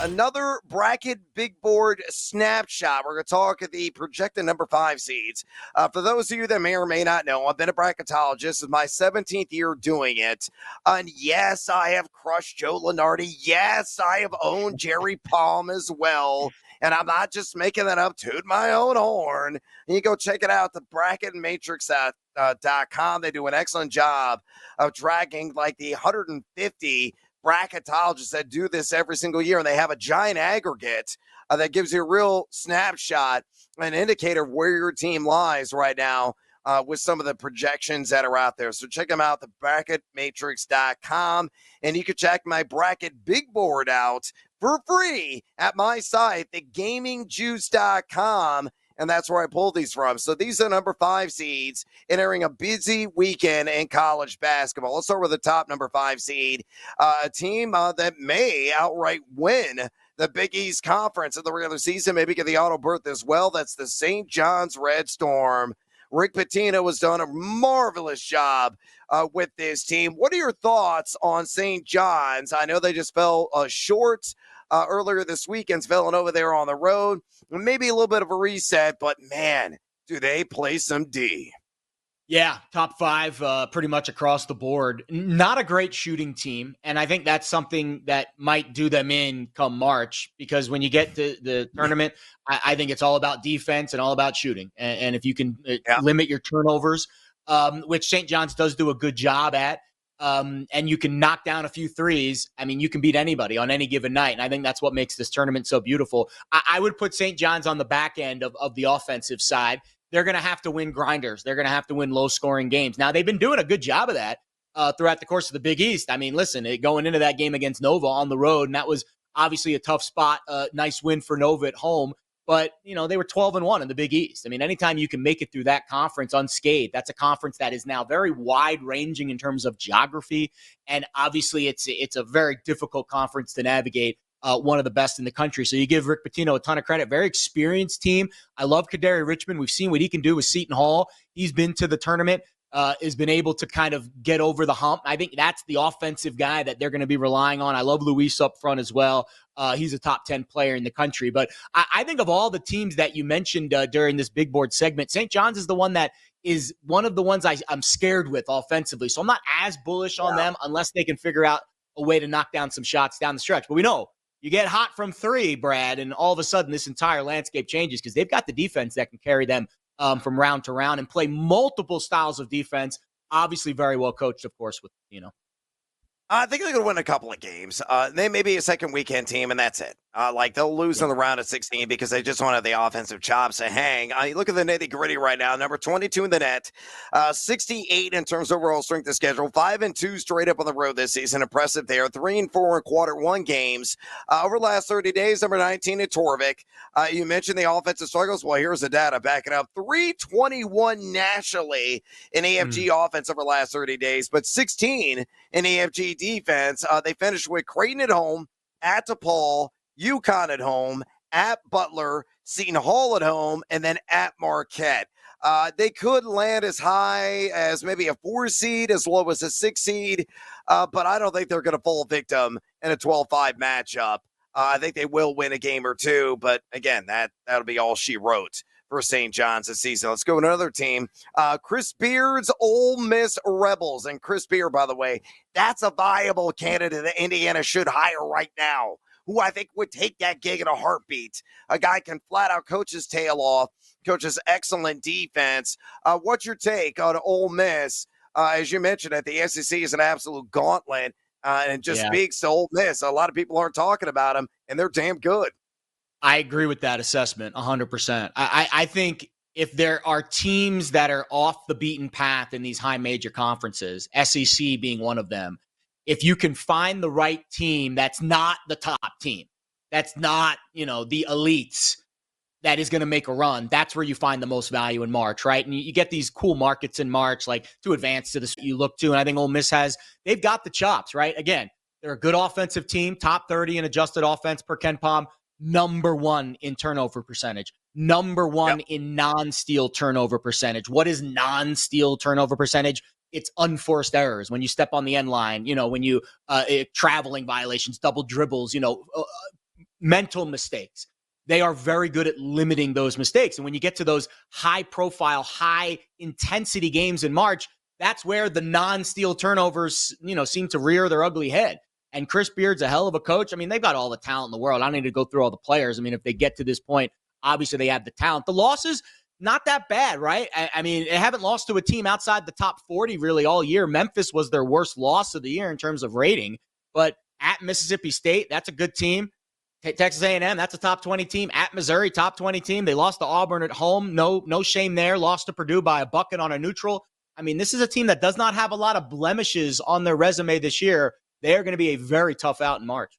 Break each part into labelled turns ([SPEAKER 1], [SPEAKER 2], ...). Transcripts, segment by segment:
[SPEAKER 1] another bracket big board snapshot. We're going to talk at the projected number 5 seeds. For those of you that may or may not know, I've been a bracketologist. This is my 17th year doing it. And yes, I have crushed Joe Lunardi. Yes, I have owned Jerry Palm as well. And I'm not just making that up, toot my own horn. You go check it out, the bracketmatrix.com. They do an excellent job of tracking like the 150 bracketologists that do this every single year, and they have a giant aggregate that gives you a real snapshot, an indicator of where your team lies right now with some of the projections that are out there. So check them out, the bracketmatrix.com, and you can check my bracket big board out for free at my site, thegamingjuice.com. And that's where I pull these from. So these are number 5 seeds entering a busy weekend in college basketball. Let's start with the top number 5 seed, a team that may outright win the Big East Conference in the regular season, maybe get the auto berth as well. That's the St. John's Red Storm. Rick Pitino has done a marvelous job with this team. What are your thoughts on St. John's? I know they just fell short earlier this weekend, Villanova there on the road. Maybe a little bit of a reset, but man, do they play some D.
[SPEAKER 2] Yeah, top 5 pretty much across the board. Not a great shooting team, and I think that's something that might do them in come March, because when you get to the tournament, I think it's all about defense and all about shooting. And if you can limit your turnovers, which St. John's does do a good job at, and you can knock down a few threes, I mean, you can beat anybody on any given night. And I think that's what makes this tournament so beautiful. I would put St. John's on the back end of the offensive side. They're going to have to win grinders. They're going to have to win low-scoring games. Now, they've been doing a good job of that throughout the course of the Big East. I mean, listen, going into that game against Nova on the road, and that was obviously a tough spot, nice win for Nova at home. But, you know, they were 12-1 in the Big East. I mean, anytime you can make it through that conference unscathed, that's a conference that is now very wide-ranging in terms of geography. And obviously, it's a very difficult conference to navigate. One of the best in the country. So you give Rick Pitino a ton of credit. Very experienced team. I love Kadari Richmond. We've seen what he can do with Seton Hall. He's been to the tournament, has been able to kind of get over the hump. I think that's the offensive guy that they're going to be relying on. I love Luis up front as well. He's a top 10 player in the country. But I think of all the teams that you mentioned during this big board segment, St. John's is the one that is one of the ones I'm scared with offensively. So I'm not as bullish on them unless they can figure out a way to knock down some shots down the stretch. But we know you get hot from 3, Brad, and all of a sudden this entire landscape changes because they've got the defense that can carry them from round to round and play multiple styles of defense. Obviously very well coached, of course, with, you know.
[SPEAKER 1] I think they're going to win a couple of games. They may be a second weekend team, and that's it. Like, they'll lose in the round of 16 because they just don't have the offensive chops to hang. Look at the nitty-gritty right now. Number 22 in the net, 68 in terms of overall strength of schedule, 5-2 straight up on the road this season. Impressive there. 3-4 in quarter 1 games. Over the last 30 days, number 19 at Torvik. You mentioned the offensive struggles. Well, here's the data backing up. 321 nationally in AFG offense over the last 30 days, but 16 in AFG defense. They finished with Creighton at home, at DePaul, UConn at home, at Butler, Seton Hall at home, and then at Marquette. They could land as high as maybe a 4 seed, as low as a 6 seed, but I don't think they're going to fall victim in a 12-5 matchup. I think they will win a game or two, but again, that'll be all she wrote for St. John's this season. Let's go to another team. Chris Beard's Ole Miss Rebels. And Chris Beard, by the way, that's a viable candidate that Indiana should hire right now, who I think would take that gig in a heartbeat. A guy can flat out coach his tail off, coaches excellent defense. What's your take on Ole Miss? As you mentioned, that the SEC is an absolute gauntlet, and it just speaks to Ole Miss. A lot of people aren't talking about them, and they're damn good.
[SPEAKER 2] I agree with that assessment 100%. I think if there are teams that are off the beaten path in these high major conferences, SEC being one of them, if you can find the right team that's not the top team, that's not, the elites, that is going to make a run, that's where you find the most value in March, right? And you get these cool markets in March, like to advance to this you look to. And I think Ole Miss they've got the chops, right? Again, they're a good offensive team, top 30 in adjusted offense per Ken Pom, number 1 in turnover percentage, number 1 in non-steal turnover percentage. What is non-steal turnover percentage? It's unforced errors. When you step on the end line, when you traveling violations, double dribbles, mental mistakes. They are very good at limiting those mistakes. And when you get to those high profile, high intensity games in March, that's where the non-steal turnovers, seem to rear their ugly head. And Chris Beard's a hell of a coach. I mean, they've got all the talent in the world. I don't need to go through all the players. I mean, if they get to this point, obviously they have the talent. The losses, not that bad, right? I mean, they haven't lost to a team outside the top 40 really all year. Memphis was their worst loss of the year in terms of rating. But at Mississippi State, that's a good team. Texas A&M, that's a top 20 team. At Missouri, top 20 team. They lost to Auburn at home. No shame there. Lost to Purdue by a bucket on a neutral. I mean, this is a team that does not have a lot of blemishes on their resume this year. They are going to be a very tough out in March.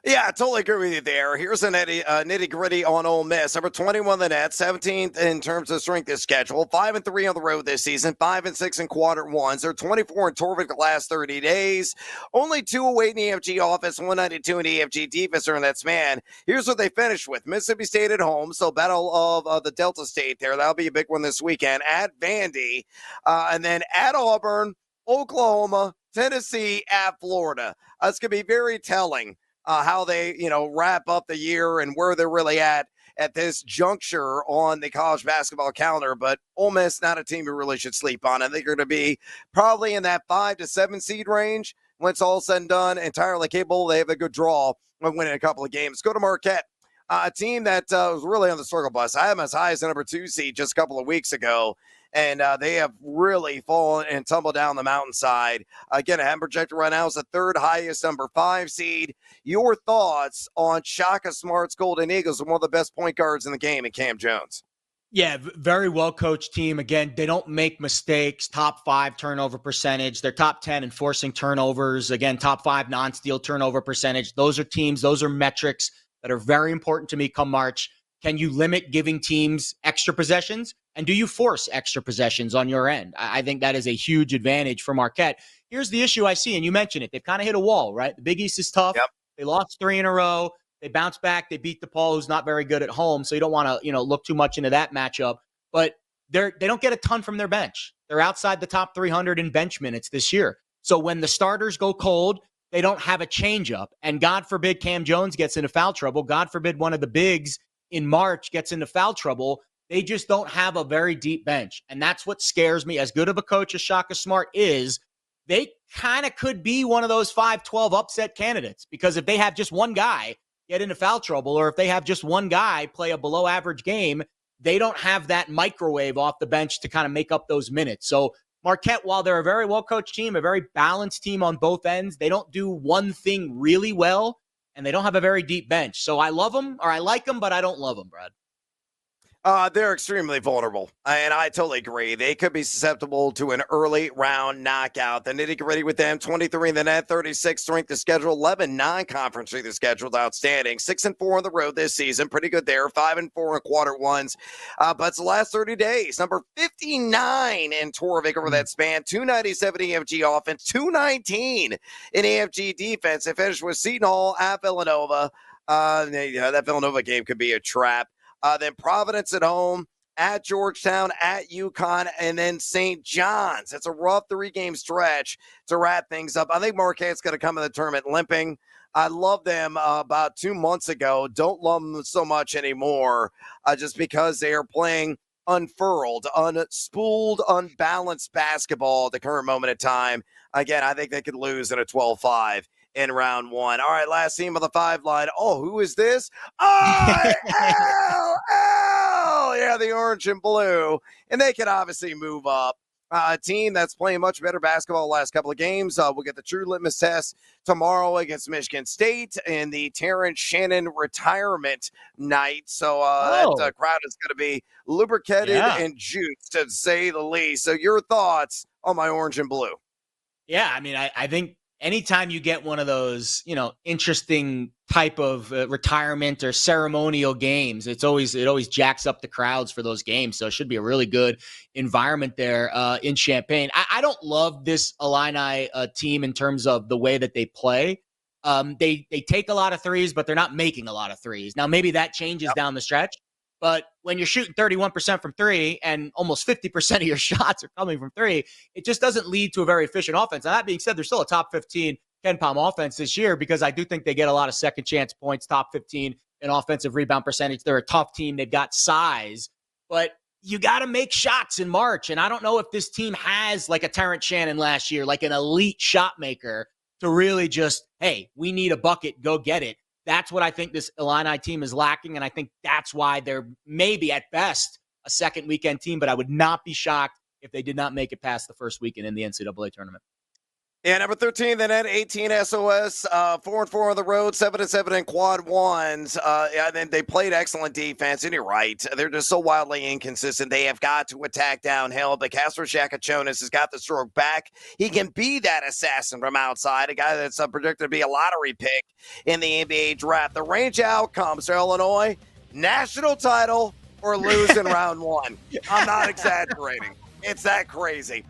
[SPEAKER 1] Yeah, I totally agree with you there. Here's a nitty-gritty on Ole Miss. Number 21 the net, 17th in terms of strength of schedule, 5-3 on the road this season, 5-6 in quarter ones. They're 24 in Torvik the last 30 days. Only 2 away in EFG offense, 192 in EFG defense during that span. Here's what they finished with. Mississippi State at home, so battle of the Delta State there. That'll be a big one this weekend. At Vandy, and then at Auburn, Oklahoma, Tennessee, at Florida. It's going to be very telling how they, wrap up the year and where they're really at this juncture on the college basketball calendar. But Ole Miss, not a team you really should sleep on. I think they're going to be probably in that 5 to 7 seed range when it's all said and done. Entirely capable. They have a good draw when winning a couple of games. Go to Marquette, a team that was really on the circle bus. I had them as high as the number 2 seed just a couple of weeks ago. And they have really fallen and tumbled down the mountainside. Again, I have projected right now as the 3rd highest number 5 seed. Your thoughts on Shaka Smart's Golden Eagles and one of the best point guards in the game in Cam Jones?
[SPEAKER 2] Yeah, very well-coached team. Again, they don't make mistakes. Top 5 turnover percentage. They're top 10 in forcing turnovers. Again, top 5 non-steal turnover percentage. Those are teams. Those are metrics that are very important to me come March. Can you limit giving teams extra possessions? And do you force extra possessions on your end? I think that is a huge advantage for Marquette. Here's the issue I see, and you mentioned it. They've kind of hit a wall, right? The Big East is tough.
[SPEAKER 1] Yep.
[SPEAKER 2] They lost 3 in a row. They bounced back. They beat DePaul, who's not very good at home, so you don't want to, look too much into that matchup. But they don't get a ton from their bench. They're outside the top 300 in bench minutes this year. So when the starters go cold, they don't have a changeup. And God forbid Cam Jones gets into foul trouble. God forbid one of the bigs in March gets into foul trouble. They just don't have a very deep bench. And that's what scares me. As good of a coach as Shaka Smart is, they kind of could be one of those 5-12 upset candidates. Because if they have just one guy get into foul trouble, or if they have just one guy play a below average game, they don't have that microwave off the bench to kind of make up those minutes. So Marquette, while they're a very well-coached team, a very balanced team on both ends, they don't do one thing really well, and they don't have a very deep bench. So I love them, or I like them, but I don't love them, Brad.
[SPEAKER 1] They're extremely vulnerable, and I totally agree. They could be susceptible to an early round knockout. The nitty-gritty with them, 23 in the net, 36 strength of schedule, 11 non-conference strength of schedule, outstanding. 6-4 on the road this season, pretty good there. 5-4 in quarter ones, but it's the last 30 days. Number 59 in Torvik over that span, 297 EFG offense, 219 in EFG defense. They finished with Seton Hall at Villanova. That Villanova game could be a trap. Then Providence at home, at Georgetown, at UConn, and then St. John's. It's a rough 3-game stretch to wrap things up. I think Marquette's going to come in the tournament limping. I loved them about 2 months ago. Don't love them so much anymore just because they are playing unfurled, unspooled, unbalanced basketball at the current moment in time. Again, I think they could lose in a 12-5. In round 1. All right, last team on the 5 line. Oh, who is this? Yeah, the orange and blue. And they can obviously move up. A team that's playing much better basketball the last couple of games. We'll get the true litmus test tomorrow against Michigan State in the Terrence Shannon retirement night. So that crowd is going to be lubricated and juiced, to say the least. So your thoughts on my orange and blue?
[SPEAKER 2] Yeah, I mean, I think anytime you get one of those, interesting type of retirement or ceremonial games, it always jacks up the crowds for those games. So it should be a really good environment there in Champaign. I don't love this Illini team in terms of the way that they play. They take a lot of threes, but they're not making a lot of threes. Now, maybe that changes down the stretch. But when you're shooting 31% from 3 and almost 50% of your shots are coming from 3, it just doesn't lead to a very efficient offense. Now, that being said, they're still a top 15 Ken Palm offense this year because I do think they get a lot of second chance points, top 15 in offensive rebound percentage. They're a tough team. They've got size, but you got to make shots in March. And I don't know if this team has like a Terrence Shannon last year, like an elite shot maker to really just, hey, we need a bucket, go get it. That's what I think this Illini team is lacking. And I think that's why they're maybe at best a second weekend team, but I would not be shocked if they did not make it past the first weekend in the NCAA tournament.
[SPEAKER 1] Yeah, number 13, the net, 18 SOS, 4-4 on the road, 7-7 in quad ones. And then they played excellent defense, and you're right. They're just so wildly inconsistent. They have got to attack downhill, but Castro Shakachonis has got the stroke back. He can be that assassin from outside, a guy that's predicted to be a lottery pick in the NBA draft. The range outcomes for Illinois, national title or lose in round one. I'm not exaggerating. It's that crazy.